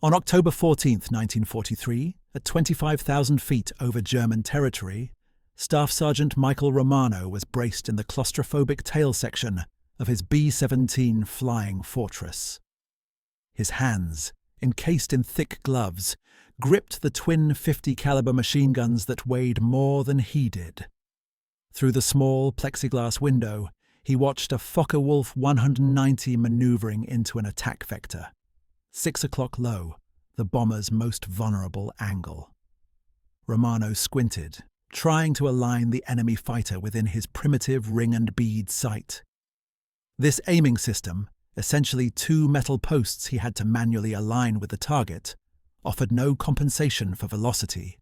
On October 14, 1943, at 25,000 feet over German territory, Staff Sergeant Michael Romano was braced in the claustrophobic tail section of his B-17 Flying Fortress. His hands, encased in thick gloves, gripped the twin 50-caliber machine guns that weighed more than he did. Through the small plexiglass window, he watched a Focke-Wulf 190 maneuvering into an attack vector. 6 o'clock low, the bomber's most vulnerable angle. Romano squinted, trying to align the enemy fighter within his primitive ring and bead sight. This aiming system, essentially 2 metal posts he had to manually align with the target, offered no compensation for velocity,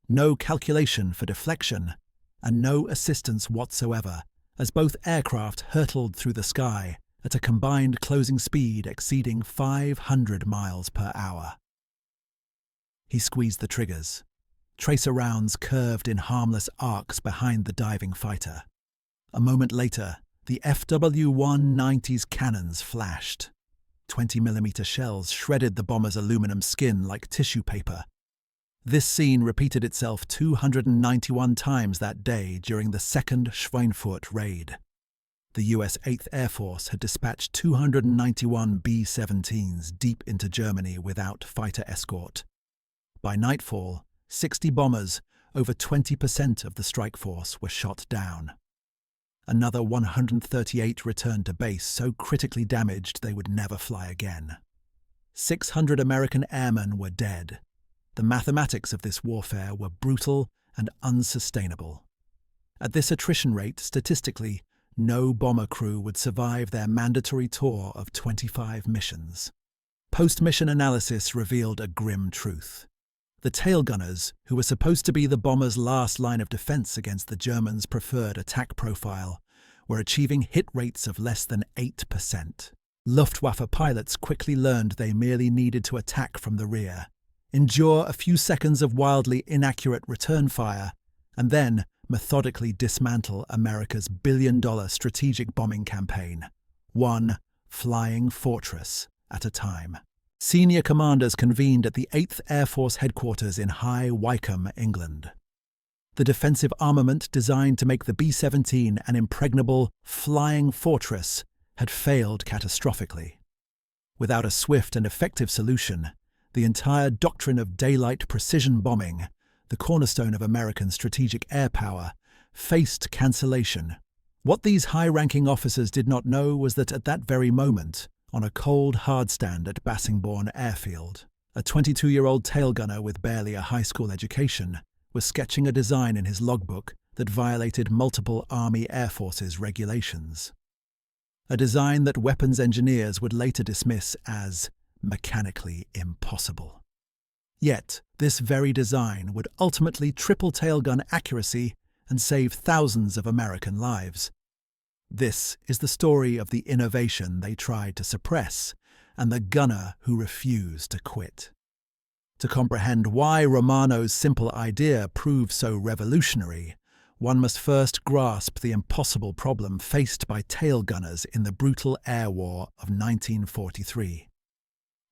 no calculation for deflection, and no assistance whatsoever as both aircraft hurtled through the sky at a combined closing speed exceeding 500 miles per hour. He squeezed the triggers. Tracer rounds curved in harmless arcs behind the diving fighter. A moment later, the WW2's cannons flashed. 20mm shells shredded the bomber's aluminum skin like tissue paper. This scene repeated itself 291 times that day during the second Schweinfurt raid. The US 8th Air Force had dispatched 291 B-17s deep into Germany without fighter escort. By nightfall, 60 bombers, over 20% of the strike force, were shot down. Another 138 returned to base so critically damaged they would never fly again. 600 American airmen were dead. The mathematics of this warfare were brutal and unsustainable. At this attrition rate, statistically, no bomber crew would survive their mandatory tour of 25 missions. Post-mission analysis revealed a grim truth. The tail gunners, who were supposed to be the bomber's last line of defense against the Germans' preferred attack profile, were achieving hit rates of less than 8%. Luftwaffe pilots quickly learned they merely needed to attack from the rear, endure a few seconds of wildly inaccurate return fire, and then methodically dismantle America's billion-dollar strategic bombing campaign, one flying fortress at a time. Senior commanders convened at the 8th Air Force headquarters in High Wycombe, England. The defensive armament designed to make the B-17 an impregnable flying fortress had failed catastrophically. Without a swift and effective solution, the entire doctrine of daylight precision bombing, the cornerstone of American strategic air power, faced cancellation. What these high-ranking officers did not know was that at that very moment, on a cold hardstand at Bassingbourn Airfield, a 22-year-old tail gunner with barely a high school education was sketching a design in his logbook that violated multiple Army Air Forces regulations. A design that weapons engineers would later dismiss as mechanically impossible. Yet, this very design would ultimately triple tailgun accuracy and save thousands of American lives. This is the story of the innovation they tried to suppress and the gunner who refused to quit. To comprehend why Romano's simple idea proved so revolutionary, one must first grasp the impossible problem faced by tail gunners in the brutal air war of 1943.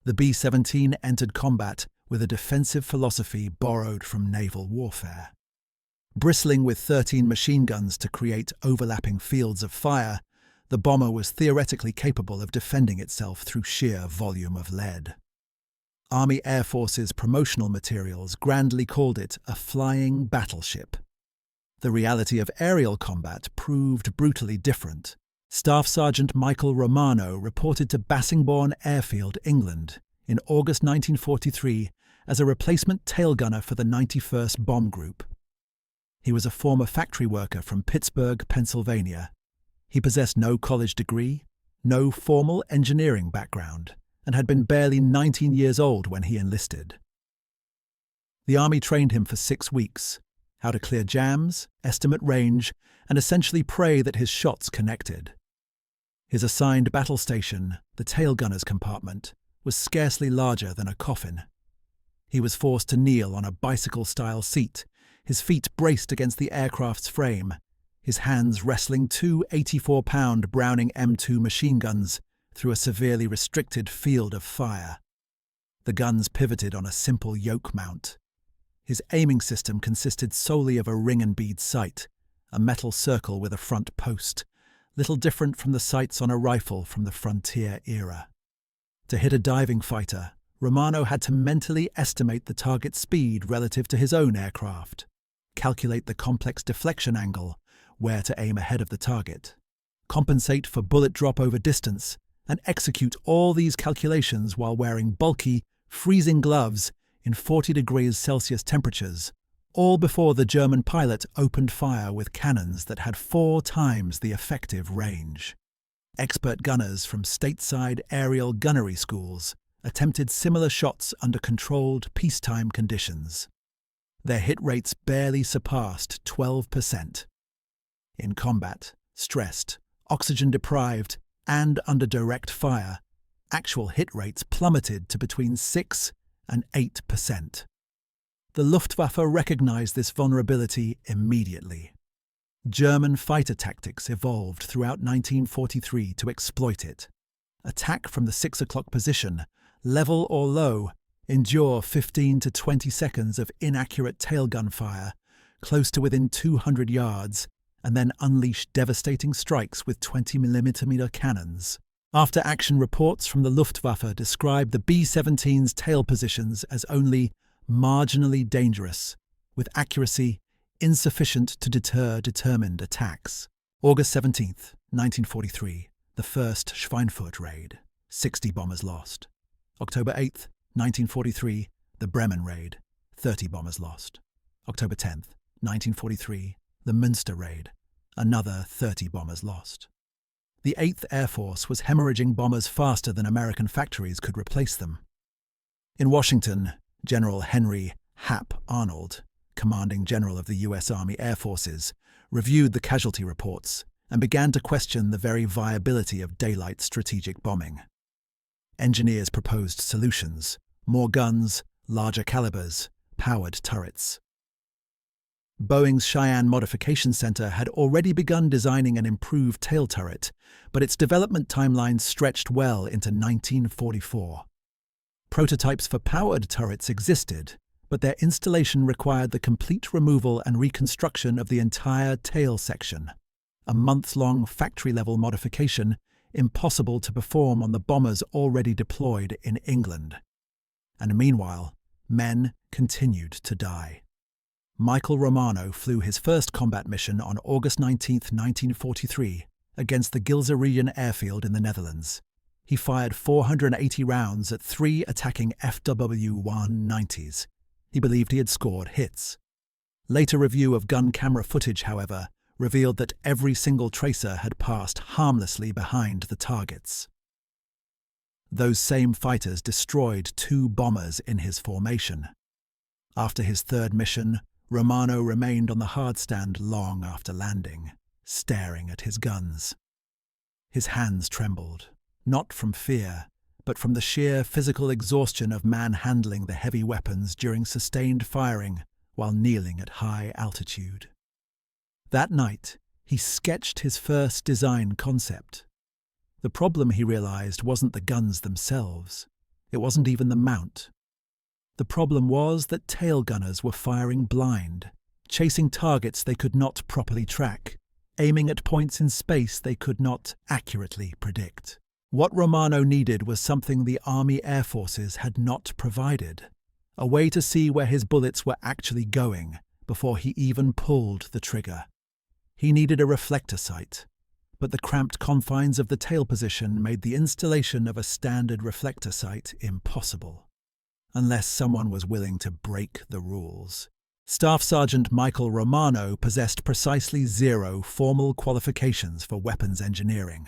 The B-17 entered combat with a defensive philosophy borrowed from naval warfare. Bristling with 13 machine guns to create overlapping fields of fire, the bomber was theoretically capable of defending itself through sheer volume of lead. Army Air Force's promotional materials grandly called it a flying battleship. The reality of aerial combat proved brutally different. Staff Sergeant Michael Romano reported to Bassingbourn Airfield, England, in August 1943 as a replacement tail gunner for the 91st Bomb Group. He was a former factory worker from Pittsburgh, Pennsylvania. He possessed no college degree, no formal engineering background, and had been barely 19 years old when he enlisted. The Army trained him for 6 weeks, how to clear jams, estimate range, and essentially pray that his shots connected. His assigned battle station, the tail gunner's compartment, was scarcely larger than a coffin. He was forced to kneel on a bicycle-style seat, his feet braced against the aircraft's frame, his hands wrestling 2 84-pound Browning M2 machine guns through a severely restricted field of fire. The guns pivoted on a simple yoke mount. His aiming system consisted solely of a ring and bead sight, a metal circle with a front post, little different from the sights on a rifle from the frontier era. To hit a diving fighter, Romano had to mentally estimate the target's speed relative to his own aircraft, calculate the complex deflection angle, where to aim ahead of the target, compensate for bullet drop over distance, and execute all these calculations while wearing bulky, freezing gloves in 40 degrees Celsius temperatures, all before the German pilot opened fire with cannons that had 4 times the effective range. Expert gunners from stateside aerial gunnery schools attempted similar shots under controlled peacetime conditions. Their hit rates barely surpassed 12%. In combat, stressed, oxygen-deprived, and under direct fire, actual hit rates plummeted to between 6 and 8%. The Luftwaffe recognized this vulnerability immediately. German fighter tactics evolved throughout 1943 to exploit it. Attack from the 6 o'clock position, level or low, endure 15 to 20 seconds of inaccurate tailgun fire, close to within 200 yards, and then unleash devastating strikes with 20mm cannons. After-action reports from the Luftwaffe described the B-17's tail positions as only marginally dangerous, with accuracy insufficient to deter determined attacks. August 17, 1943, the first Schweinfurt raid, 60 bombers lost. October 8, 1943, the Bremen raid, 30 bombers lost. October 10, 1943, the Münster raid, another 30 bombers lost. The 8th Air Force was hemorrhaging bombers faster than American factories could replace them. In Washington, General Henry Hap Arnold, commanding general of the U.S. Army Air Forces, reviewed the casualty reports and began to question the very viability of daylight strategic bombing. Engineers proposed solutions: more guns, larger calibers, powered turrets. Boeing's Cheyenne Modification Center had already begun designing an improved tail turret, but its development timeline stretched well into 1944. Prototypes for powered turrets existed, but their installation required the complete removal and reconstruction of the entire tail section, a month-long factory-level modification impossible to perform on the bombers already deployed in England. And meanwhile, men continued to die. Michael Romano flew his first combat mission on August 19, 1943, against the Gilserijen airfield in the Netherlands. He fired 480 rounds at 3 attacking FW190s. He believed he had scored hits. Later review of gun camera footage, however, revealed that every single tracer had passed harmlessly behind the targets. Those same fighters destroyed 2 bombers in his formation. After his third mission, Romano remained on the hardstand long after landing, staring at his guns. His hands trembled, not from fear, but from the sheer physical exhaustion of manhandling the heavy weapons during sustained firing while kneeling at high altitude. That night, he sketched his first design concept. The problem, he realized, wasn't the guns themselves. It wasn't even the mount. The problem was that tail gunners were firing blind, chasing targets they could not properly track, aiming at points in space they could not accurately predict. What Romano needed was something the Army Air Forces had not provided, a way to see where his bullets were actually going before he even pulled the trigger. He needed a reflector sight, but the cramped confines of the tail position made the installation of a standard reflector sight impossible, unless someone was willing to break the rules. Staff Sergeant Michael Romano possessed precisely 0 formal qualifications for weapons engineering.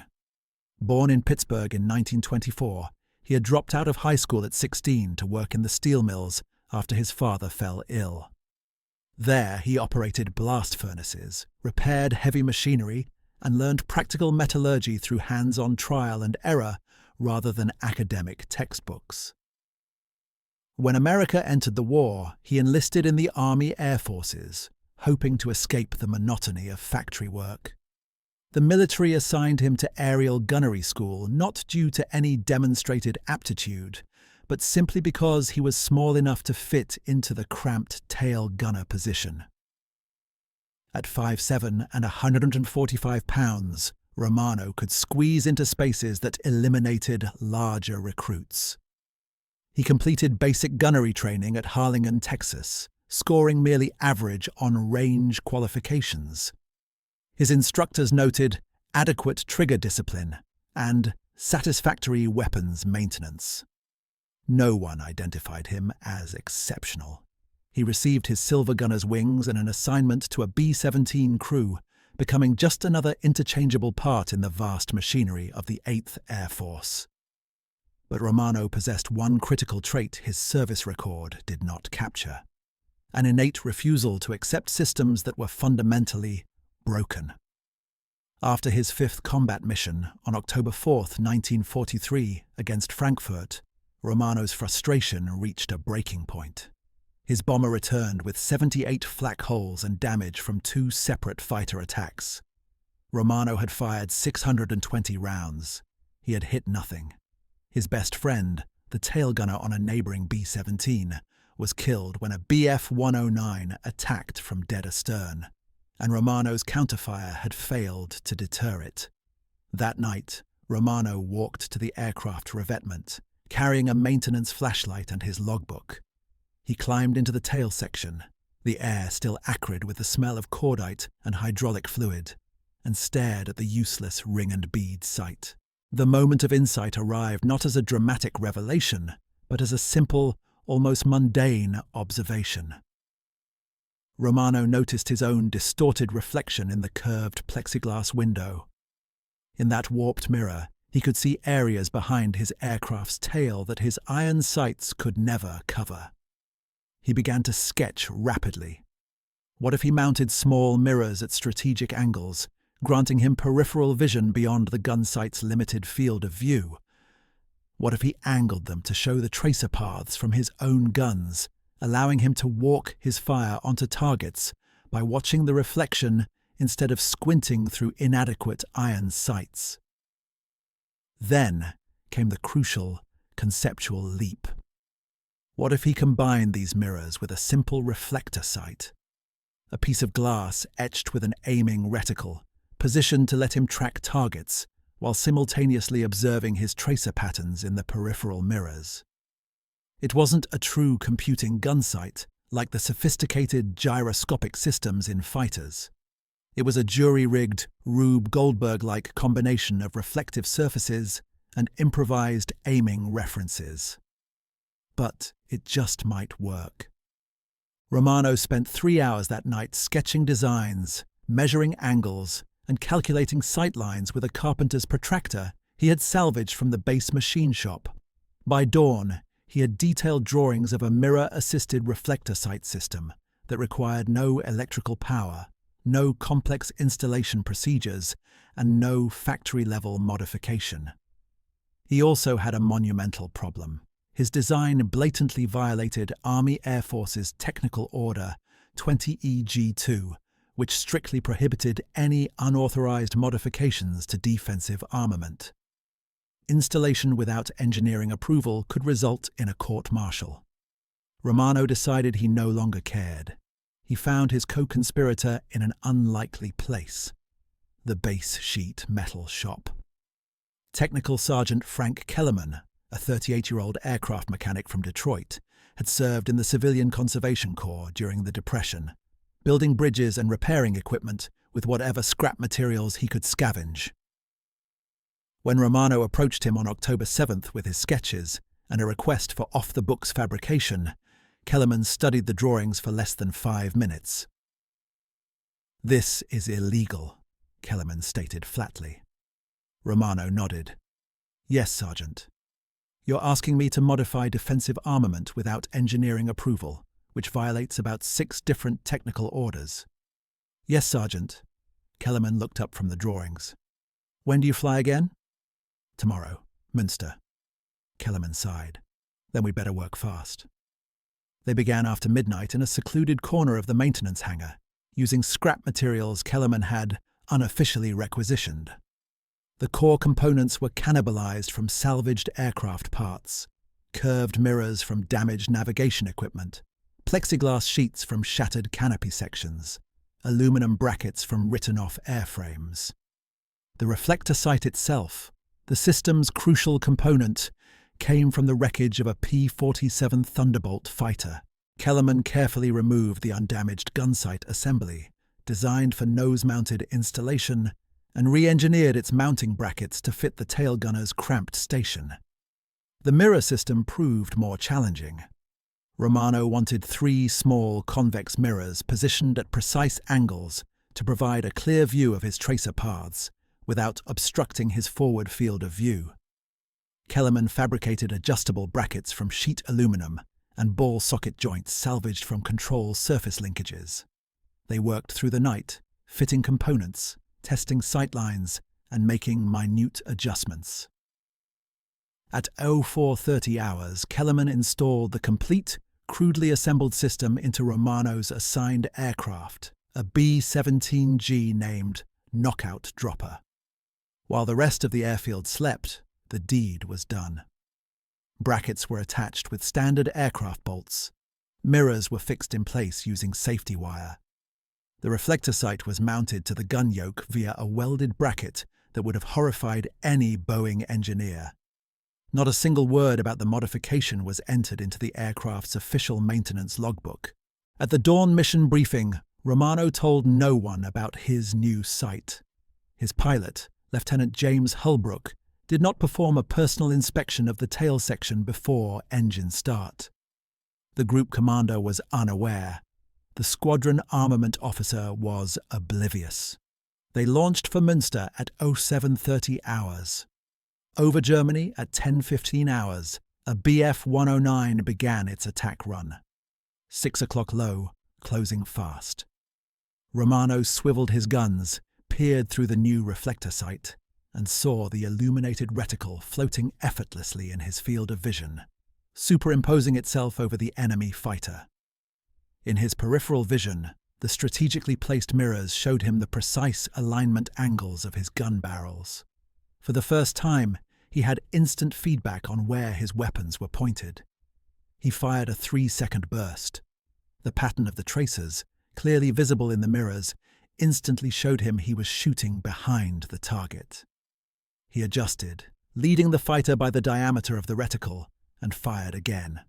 Born in Pittsburgh in 1924, he had dropped out of high school at 16 to work in the steel mills after his father fell ill. There he operated blast furnaces, repaired heavy machinery, and learned practical metallurgy through hands-on trial and error rather than academic textbooks. When America entered the war, he enlisted in the Army Air Forces, hoping to escape the monotony of factory work. The military assigned him to aerial gunnery school not due to any demonstrated aptitude, but simply because he was small enough to fit into the cramped tail gunner position. At 5'7" and 145 pounds, Romano could squeeze into spaces that eliminated larger recruits. He completed basic gunnery training at Harlingen, Texas, scoring merely average on range qualifications. His instructors noted adequate trigger discipline and satisfactory weapons maintenance. No one identified him as exceptional. He received his silver gunner's wings and an assignment to a B-17 crew, becoming just another interchangeable part in the vast machinery of the 8th Air Force. But Romano possessed one critical trait his service record did not capture: an innate refusal to accept systems that were fundamentally broken. After his 5th combat mission on October 4, 1943, against Frankfurt, Romano's frustration reached a breaking point. His bomber returned with 78 flak holes and damage from 2 separate fighter attacks. Romano had fired 620 rounds. He had hit nothing. His best friend, the tail gunner on a neighboring B-17, was killed when a Bf-109 attacked from dead astern, and Romano's counterfire had failed to deter it. That night, Romano walked to the aircraft revetment, carrying a maintenance flashlight and his logbook. He climbed into the tail section, the air still acrid with the smell of cordite and hydraulic fluid, and stared at the useless ring and bead sight. The moment of insight arrived not as a dramatic revelation, but as a simple, almost mundane observation. Romano noticed his own distorted reflection in the curved plexiglass window. In that warped mirror, he could see areas behind his aircraft's tail that his iron sights could never cover. He began to sketch rapidly. What if he mounted small mirrors at strategic angles, granting him peripheral vision beyond the gunsight's limited field of view? What if he angled them to show the tracer paths from his own guns, allowing him to walk his fire onto targets by watching the reflection instead of squinting through inadequate iron sights? Then came the crucial conceptual leap. What if he combined these mirrors with a simple reflector sight? A piece of glass etched with an aiming reticle, positioned to let him track targets, while simultaneously observing his tracer patterns in the peripheral mirrors. It wasn't a true computing gunsight, like the sophisticated gyroscopic systems in fighters. It was a jury-rigged, Rube Goldberg-like combination of reflective surfaces and improvised aiming references. But it just might work. Romano spent 3 hours that night sketching designs, measuring angles, and calculating sightlines with a carpenter's protractor he had salvaged from the base machine shop. By dawn, he had detailed drawings of a mirror-assisted reflector sight system that required no electrical power, no complex installation procedures, and no factory-level modification. He also had a monumental problem. His design blatantly violated Army Air Force's Technical Order 20EG2, which strictly prohibited any unauthorized modifications to defensive armament. Installation without engineering approval could result in a court-martial. Romano decided he no longer cared. He found his co-conspirator in an unlikely place: the base sheet metal shop. Technical Sergeant Frank Kellerman, a 38-year-old aircraft mechanic from Detroit, had served in the Civilian Conservation Corps during the Depression, building bridges and repairing equipment with whatever scrap materials he could scavenge. When Romano approached him on October 7th with his sketches and a request for off-the-books fabrication, Kellerman studied the drawings for less than 5 minutes. "This is illegal," Kellerman stated flatly. Romano nodded. "Yes, Sergeant. You're asking me to modify defensive armament without engineering approval, which violates about 6 different technical orders." "Yes, Sergeant." Kellerman looked up from the drawings. "When do you fly again?" "Tomorrow, Münster." Kellerman sighed. "Then we'd better work fast." They began after midnight in a secluded corner of the maintenance hangar, using scrap materials Kellerman had unofficially requisitioned. The core components were cannibalized from salvaged aircraft parts. curved mirrors from damaged navigation equipment, plexiglass sheets from shattered canopy sections, aluminum brackets from written-off airframes. The reflector sight itself, the system's crucial component, came from the wreckage of a P-47 Thunderbolt fighter. Kellerman carefully removed the undamaged gunsight assembly, designed for nose-mounted installation, and re-engineered its mounting brackets to fit the tail gunner's cramped station. The mirror system proved more challenging. Romano wanted 3 small convex mirrors positioned at precise angles to provide a clear view of his tracer paths without obstructing his forward field of view. Kellerman fabricated adjustable brackets from sheet aluminum and ball socket joints salvaged from control surface linkages. They worked through the night, fitting components, testing sightlines, and making minute adjustments. At 0430 hours, Kellerman installed the complete, crudely assembled system into Romano's assigned aircraft, a B-17G named Knockout Dropper. While the rest of the airfield slept, the deed was done. Brackets were attached with standard aircraft bolts. Mirrors were fixed in place using safety wire. The reflector sight was mounted to the gun yoke via a welded bracket that would have horrified any Boeing engineer. Not a single word about the modification was entered into the aircraft's official maintenance logbook. At the dawn mission briefing, Romano told no one about his new sight. His pilot, Lieutenant James Hulbrook, did not perform a personal inspection of the tail section before engine start. The group commander was unaware. The squadron armament officer was oblivious. They launched for Münster at 0730 hours. Over Germany at 10:15 hours, a Bf-109 began its attack run. 6 o'clock low, closing fast. Romano swiveled his guns, peered through the new reflector sight, and saw the illuminated reticle floating effortlessly in his field of vision, superimposing itself over the enemy fighter. In his peripheral vision, the strategically placed mirrors showed him the precise alignment angles of his gun barrels. For the first time, he had instant feedback on where his weapons were pointed. He fired a 3-second burst. The pattern of the tracers, clearly visible in the mirrors, instantly showed him he was shooting behind the target. He adjusted, leading the fighter by the diameter of the reticle, and fired again.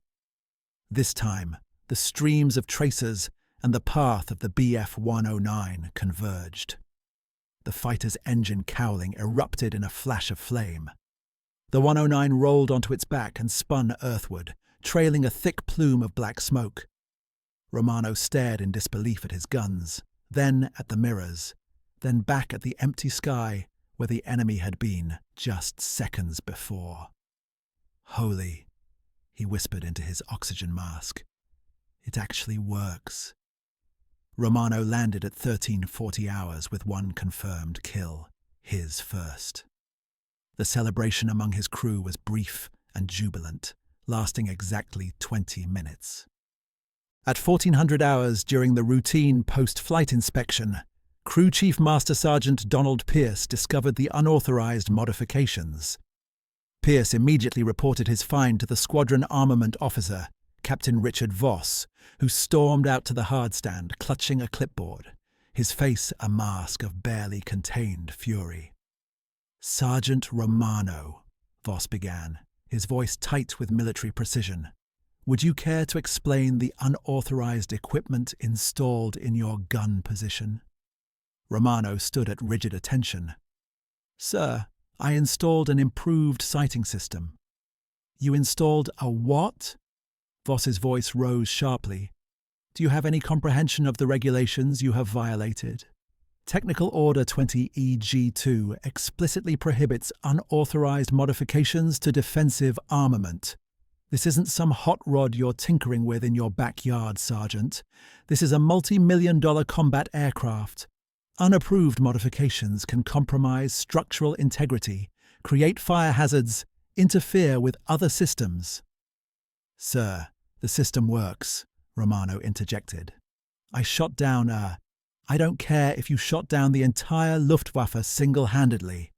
This time, the streams of tracers and the path of the Bf-109 converged. The fighter's engine cowling erupted in a flash of flame. The 109 rolled onto its back and spun earthward, trailing a thick plume of black smoke. Romano stared in disbelief at his guns, then at the mirrors, then back at the empty sky where the enemy had been just seconds before. "Holy," he whispered into his oxygen mask. "It actually works." Romano landed at 1340 hours with one confirmed kill, his first. The celebration among his crew was brief and jubilant, lasting exactly 20 minutes. At 1400 hours during the routine post-flight inspection, Crew Chief Master Sergeant Donald Pierce discovered the unauthorized modifications. Pierce immediately reported his find to the squadron armament officer, Captain Richard Voss, who stormed out to the hardstand, clutching a clipboard, his face a mask of barely contained fury. "Sergeant Romano," Voss began, his voice tight with military precision, "would you care to explain the unauthorized equipment installed in your gun position?" Romano stood at rigid attention. "Sir, I installed an improved sighting system." "You installed a what?" Voss's voice rose sharply. "Do you have any comprehension of the regulations you have violated? Technical Order 20EG2 explicitly prohibits unauthorized modifications to defensive armament. This isn't some hot rod you're tinkering with in your backyard, Sergeant. This is a multi-million-dollar combat aircraft. Unapproved modifications can compromise structural integrity, create fire hazards, interfere with other systems." "Sir, the system works," Romano interjected. "I shot down I don't care if you shot down the entire Luftwaffe single-handedly."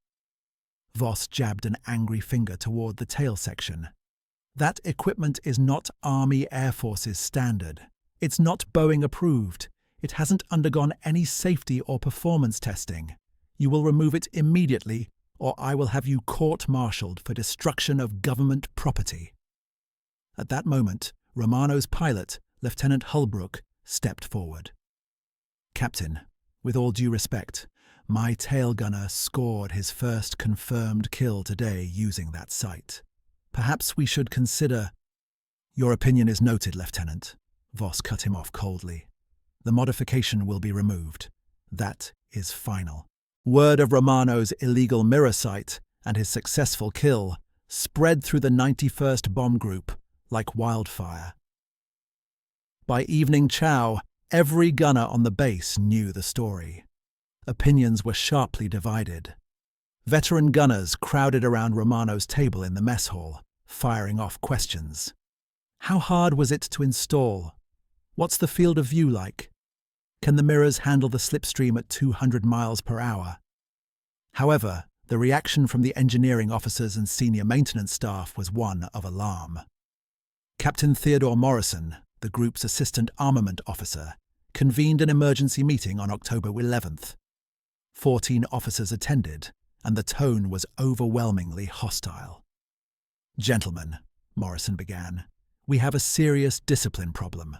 Voss jabbed an angry finger toward the tail section. That equipment is not Army Air Force's standard. It's not Boeing approved. It hasn't undergone any safety or performance testing. You will remove it immediately, or I will have you court-martialed for destruction of government property." At that moment, Romano's pilot, Lieutenant Holbrook, stepped forward. "Captain, with all due respect, my tail gunner scored his first confirmed kill today using that sight. Perhaps we should consider—" "Your opinion is noted, Lieutenant," Voss cut him off coldly. "The modification will be removed. That is final." Word of Romano's illegal mirror sight and his successful kill spread through the 91st Bomb Group like wildfire. By evening chow, every gunner on the base knew the story. Opinions were sharply divided. Veteran gunners crowded around Romano's table in the mess hall, firing off questions. How hard was it to install? What's the field of view like? Can the mirrors handle the slipstream at 200 miles per hour? However, the reaction from the engineering officers and senior maintenance staff was one of alarm. Captain Theodore Morrison, the group's assistant armament officer, convened an emergency meeting on October 11th. 14 officers attended, and the tone was overwhelmingly hostile. "Gentlemen," Morrison began, "we have a serious discipline problem.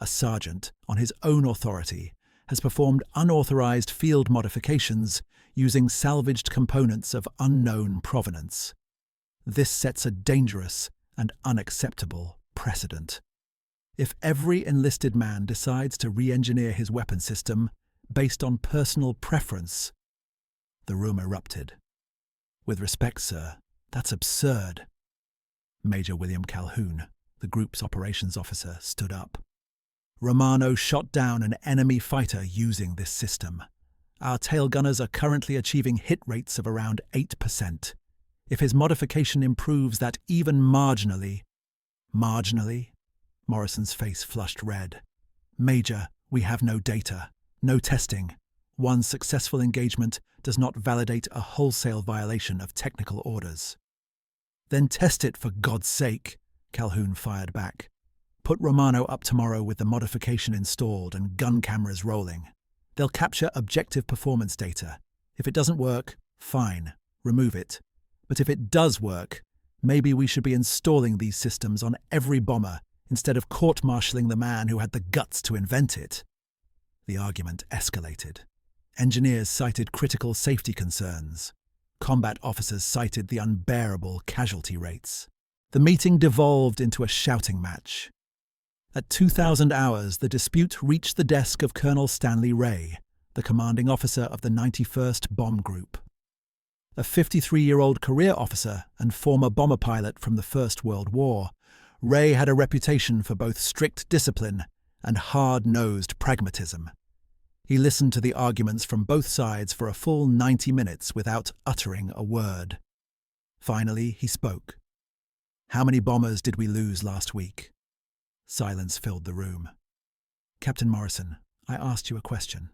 A sergeant, on his own authority, has performed unauthorized field modifications using salvaged components of unknown provenance. This sets a dangerous and unacceptable precedent. If every enlisted man decides to re-engineer his weapon system based on personal preference—" The room erupted. "With respect, sir, that's absurd." Major William Calhoun, the group's operations officer, stood up. "Romano shot down an enemy fighter using this system. Our tail gunners are currently achieving hit rates of around 8%. If his modification improves that even marginally—" "Marginally?" Morrison's face flushed red. "Major, we have no data, no testing. One successful engagement does not validate a wholesale violation of technical orders." "Then test it, for God's sake," Calhoun fired back. "Put Romano up tomorrow with the modification installed and gun cameras rolling. They'll capture objective performance data. If it doesn't work, fine, remove it. But if it does work, maybe we should be installing these systems on every bomber instead of court-martialing the man who had the guts to invent it." The argument escalated. Engineers cited critical safety concerns. Combat officers cited the unbearable casualty rates. The meeting devolved into a shouting match. At 2000 hours, the dispute reached the desk of Colonel Stanley Ray, the commanding officer of the 91st Bomb Group. A 53-year-old career officer and former bomber pilot from the First World War, Ray had a reputation for both strict discipline and hard-nosed pragmatism. He listened to the arguments from both sides for a full 90 minutes without uttering a word. Finally, he spoke. "How many bombers did we lose last week?" Silence filled the room. "Captain Morrison, I asked you a question."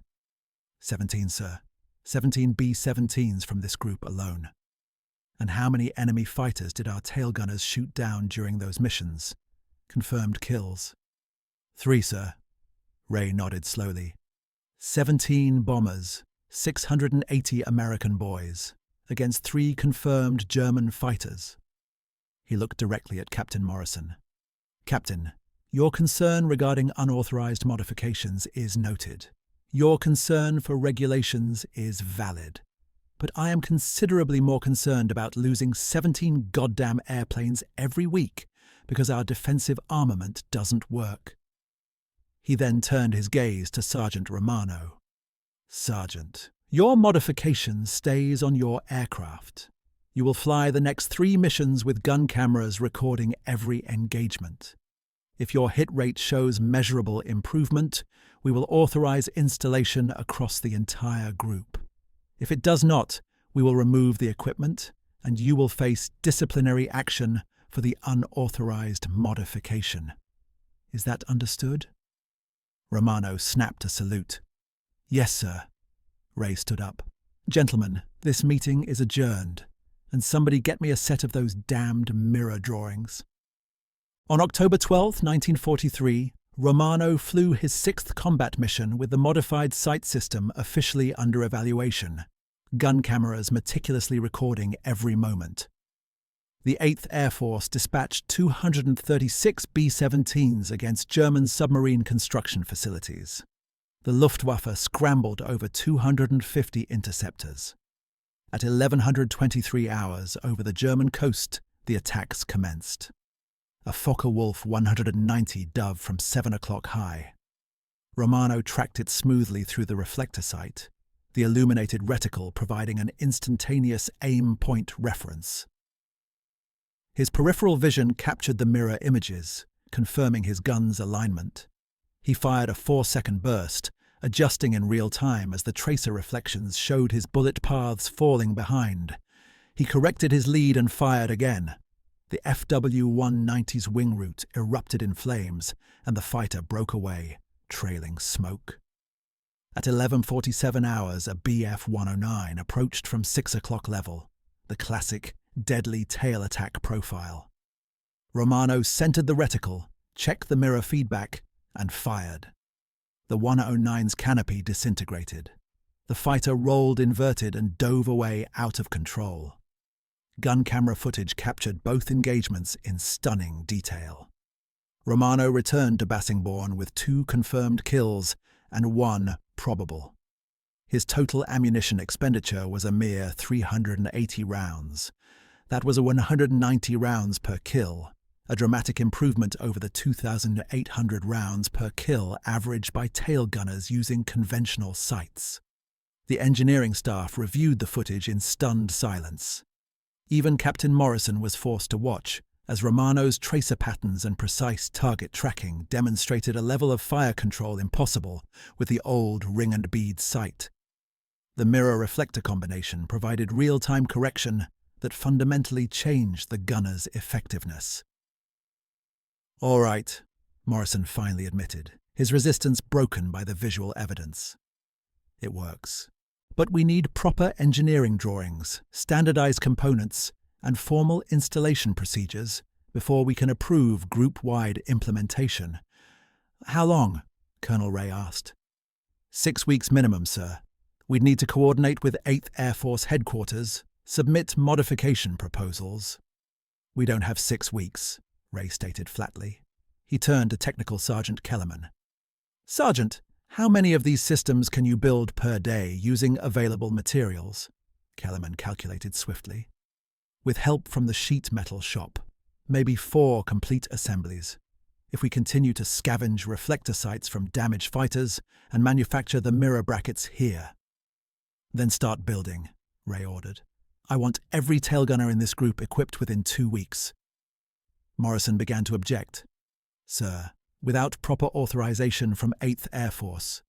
17, sir. 17 B-17s from this group alone." "And how many enemy fighters did our tail gunners shoot down during those missions? Confirmed kills?" 3, sir." Ray nodded slowly. 17 bombers, 680 American boys, against 3 confirmed German fighters. He looked directly at Captain Morrison. "Captain, your concern regarding unauthorized modifications is noted. Your concern for regulations is valid. But I am considerably more concerned about losing 17 goddamn airplanes every week because our defensive armament doesn't work." He then turned his gaze to Sergeant Romano. "Sergeant, your modification stays on your aircraft. You will fly the next 3 missions with gun cameras recording every engagement. If your hit rate shows measurable improvement, we will authorize installation across the entire group. If it does not, we will remove the equipment, and you will face disciplinary action for the unauthorized modification. Is that understood?" Romano snapped a salute. "Yes, sir." Ray stood up. "Gentlemen, this meeting is adjourned, and somebody get me a set of those damned mirror drawings." On October 12, 1943, Romano flew his sixth combat mission with the modified sight system officially under evaluation, gun cameras meticulously recording every moment. The 8th Air Force dispatched 236 B-17s against German submarine construction facilities. The Luftwaffe scrambled over 250 interceptors. At 1123 hours over the German coast, the attacks commenced. A Focke-Wulf 190 dove from 7 o'clock high. Romano tracked it smoothly through the reflector sight, the illuminated reticle providing an instantaneous aim point reference. His peripheral vision captured the mirror images, confirming his gun's alignment. He fired a 4-second burst, adjusting in real time as the tracer reflections showed his bullet paths falling behind. He corrected his lead and fired again. The FW-190's wing root erupted in flames, and the fighter broke away, trailing smoke. At 11:47 hours, a Bf-109 approached from 6 o'clock level, the classic deadly tail attack profile. Romano centered the reticle, checked the mirror feedback, and fired. The 109's canopy disintegrated. The fighter rolled inverted and dove away out of control. Gun camera footage captured both engagements in stunning detail. Romano returned to Bassingbourn with 2 confirmed kills and 1 probable. His total ammunition expenditure was a mere 380 rounds. That was 190 rounds per kill, a dramatic improvement over the 2,800 rounds per kill averaged by tail gunners using conventional sights. The engineering staff reviewed the footage in stunned silence. Even Captain Morrison was forced to watch, as Romano's tracer patterns and precise target tracking demonstrated a level of fire control impossible with the old ring and bead sight. The mirror-reflector combination provided real-time correction that fundamentally changed the gunner's effectiveness. "All right," Morrison finally admitted, his resistance broken by the visual evidence. "It works. But we need proper engineering drawings, standardized components, and formal installation procedures before we can approve group-wide implementation." "How long?" Colonel Ray asked. 6 weeks minimum, sir. We'd need to coordinate with 8th Air Force headquarters, submit modification proposals. "We don't have 6 weeks, Ray stated flatly. He turned to Technical Sergeant Kellerman. "Sergeant, how many of these systems can you build per day using available materials?" Kellerman calculated swiftly. "With help from the sheet metal shop, maybe 4 complete assemblies. If we continue to scavenge reflector sights from damaged fighters and manufacture the mirror brackets here." "Then start building," Ray ordered. "I want every tailgunner in this group equipped within 2 weeks. Morrison began to object. "Sir, without proper authorization from 8th Air Force."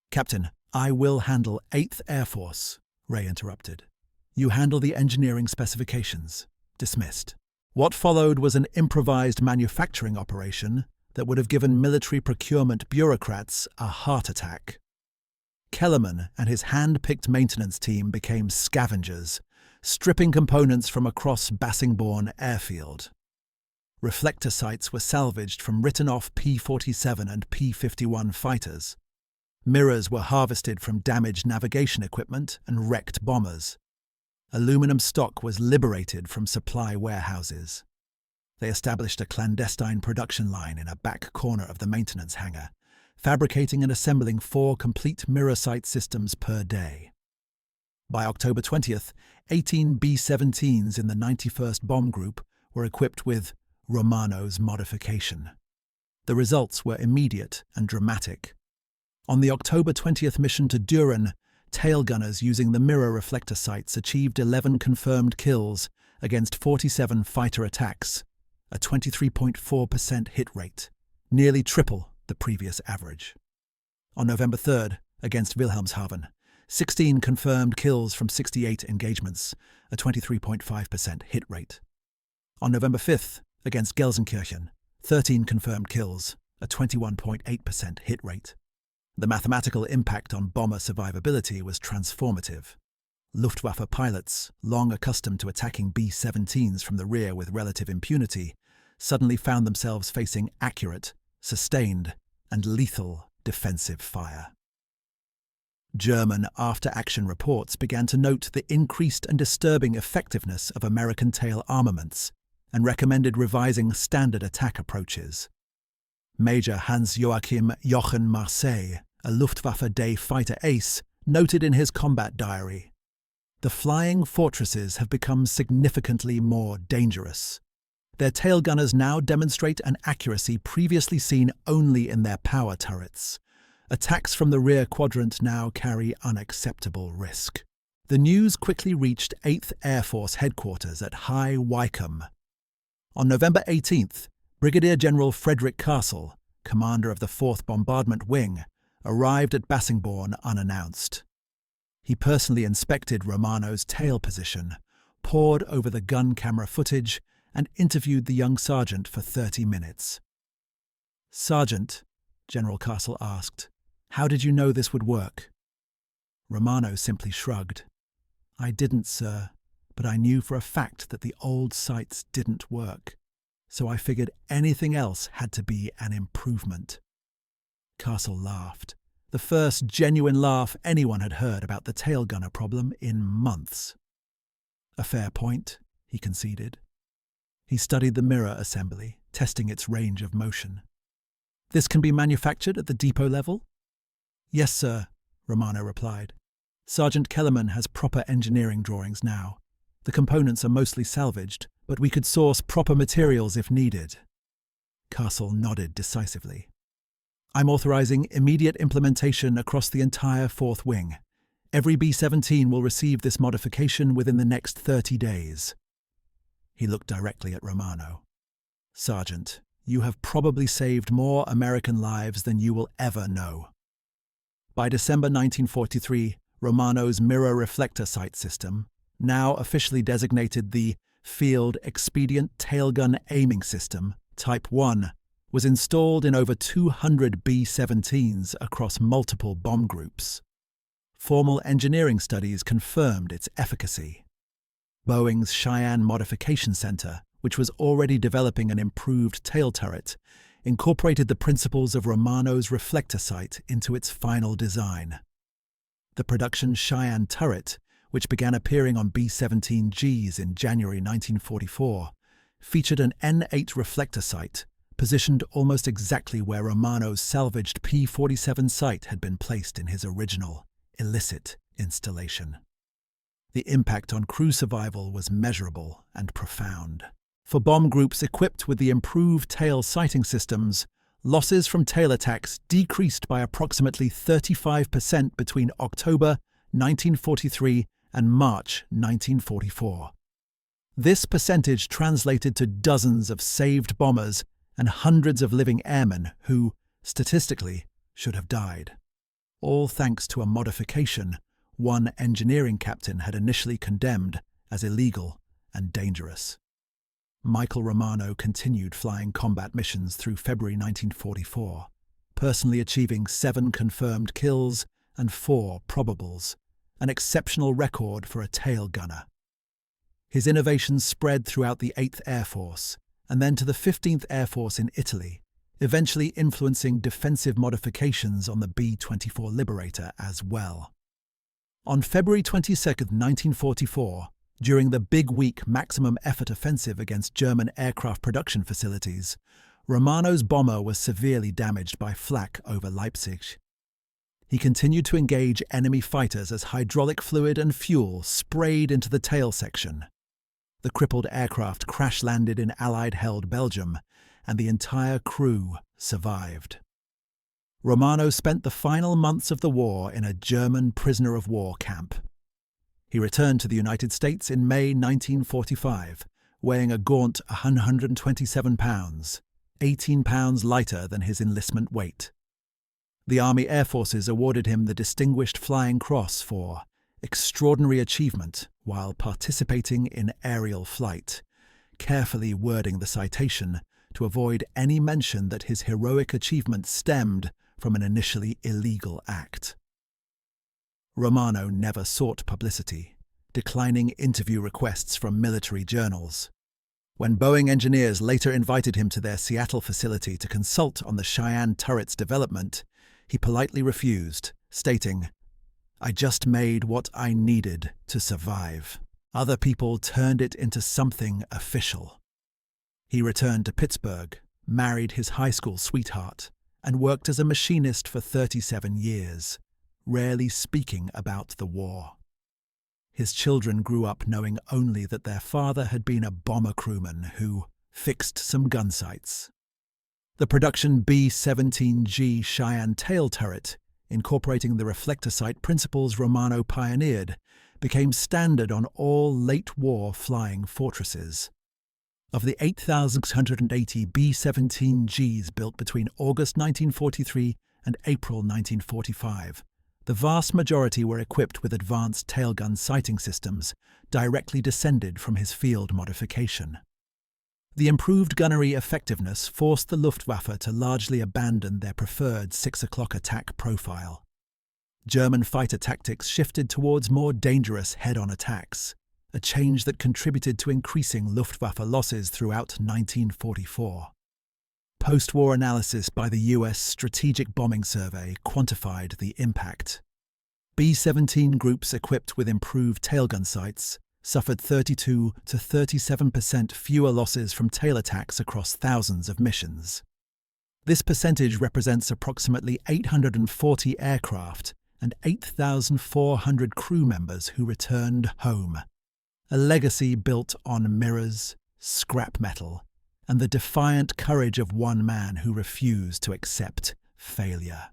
"Captain, I will handle 8th Air Force," Ray interrupted. "You handle the engineering specifications." Dismissed. What followed was an improvised manufacturing operation that would have given military procurement bureaucrats a heart attack. Kellerman and his hand-picked maintenance team became scavengers, stripping components from across Bassingbourn Airfield. Reflector sights were salvaged from written-off P-47 and P-51 fighters. Mirrors were harvested from damaged navigation equipment and wrecked bombers. Aluminum stock was liberated from supply warehouses. They established a clandestine production line in a back corner of the maintenance hangar, fabricating and assembling 4 complete mirror sight systems per day. By October 20th, 18 B-17s in the 91st Bomb Group were equipped with Romano's modification. The results were immediate and dramatic. On the October 20th mission to Düren, tail gunners using the mirror reflector sights achieved 11 confirmed kills against 47 fighter attacks, a 23.4% hit rate, nearly triple the previous average. On November 3rd, against Wilhelmshaven, 16 confirmed kills from 68 engagements, a 23.5% hit rate. On November 5th, against Gelsenkirchen, 13 confirmed kills, a 21.8% hit rate. The mathematical impact on bomber survivability was transformative. Luftwaffe pilots, long accustomed to attacking B-17s from the rear with relative impunity, suddenly found themselves facing accurate, sustained, and lethal defensive fire. German after-action reports began to note the increased and disturbing effectiveness of American tail armaments and recommended revising standard attack approaches. Major Hans-Joachim Jochen Marseille, a Luftwaffe Day fighter ace, noted in his combat diary, "The flying fortresses have become significantly more dangerous. Their tail gunners now demonstrate an accuracy previously seen only in their power turrets. Attacks from the rear quadrant now carry unacceptable risk." The news quickly reached 8th Air Force headquarters at High Wycombe. On November 18th, Brigadier General Frederick Castle, commander of the 4th Bombardment Wing, arrived at Bassingbourn unannounced. He personally inspected Romano's tail position, pored over the gun camera footage, and interviewed the young sergeant for 30 minutes. "Sergeant," General Castle asked, "how did you know this would work?" Romano simply shrugged. "I didn't, sir, but I knew for a fact that the old sights didn't work, so I figured anything else had to be an improvement." Castle laughed, the first genuine laugh anyone had heard about the tail gunner problem in months. "A fair point," he conceded. He studied the mirror assembly, testing its range of motion. "This can be manufactured at the depot level?" "Yes, sir," Romano replied. "Sergeant Kellerman has proper engineering drawings now. The components are mostly salvaged, but we could source proper materials if needed." Castle nodded decisively. "I'm authorizing immediate implementation across the entire 4th Wing. Every B-17 will receive this modification within the next 30 days. He looked directly at Romano. "Sergeant, you have probably saved more American lives than you will ever know." By December 1943, Romano's mirror reflector sight system, now officially designated the Field Expedient Tailgun Aiming System, Type 1, was installed in over 200 B-17s across multiple bomb groups. Formal engineering studies confirmed its efficacy. Boeing's Cheyenne Modification Center, which was already developing an improved tail turret, incorporated the principles of Romano's reflector sight into its final design. The production Cheyenne turret, which began appearing on B-17Gs in January 1944, featured an N8 reflector sight, positioned almost exactly where Romano's salvaged P-47 sight had been placed in his original, illicit installation. The impact on crew survival was measurable and profound. For bomb groups equipped with the improved tail sighting systems, losses from tail attacks decreased by approximately 35% between October 1943 and March 1944. This percentage translated to dozens of saved bombers and hundreds of living airmen who, statistically, should have died. All thanks to a modification one engineering captain had initially condemned as illegal and dangerous. Michael Romano continued flying combat missions through February 1944, personally achieving 7 confirmed kills and 4 probables, an exceptional record for a tail gunner. His innovations spread throughout the 8th Air Force and then to the 15th Air Force in Italy, eventually influencing defensive modifications on the B-24 Liberator as well. On February 22, 1944, during the Big Week maximum effort offensive against German aircraft production facilities, Romano's bomber was severely damaged by flak over Leipzig. He continued to engage enemy fighters as hydraulic fluid and fuel sprayed into the tail section. The crippled aircraft crash-landed in Allied-held Belgium, and the entire crew survived. Romano spent the final months of the war in a German prisoner-of-war camp. He returned to the United States in May 1945, weighing a gaunt 127 pounds, 18 pounds lighter than his enlistment weight. The Army Air Forces awarded him the Distinguished Flying Cross for extraordinary achievement while participating in aerial flight, carefully wording the citation to avoid any mention that his heroic achievement stemmed from an initially illegal act. Romano never sought publicity, declining interview requests from military journals. When Boeing engineers later invited him to their Seattle facility to consult on the Cheyenne turret's development, he politely refused, stating, "I just made what I needed to survive. Other people turned it into something official." He returned to Pittsburgh, married his high school sweetheart, and worked as a machinist for 37 years, rarely speaking about the war. His children grew up knowing only that their father had been a bomber crewman who fixed some gunsights. The production B-17G Cheyenne tail turret, incorporating the reflector sight principles Romano pioneered, became standard on all late-war flying fortresses. Of the 8,680 B-17Gs built between August 1943 and April 1945, the vast majority were equipped with advanced tailgun sighting systems directly descended from his field modification. The improved gunnery effectiveness forced the Luftwaffe to largely abandon their preferred 6 o'clock attack profile. German fighter tactics shifted towards more dangerous head-on attacks, a change that contributed to increasing Luftwaffe losses throughout 1944. Post-war analysis by the US Strategic Bombing Survey quantified the impact. B-17 groups equipped with improved tailgun sights suffered 32 to 37% fewer losses from tail attacks across thousands of missions. This percentage represents approximately 840 aircraft and 8,400 crew members who returned home, a legacy built on mirrors, scrap metal, and the defiant courage of one man who refused to accept failure.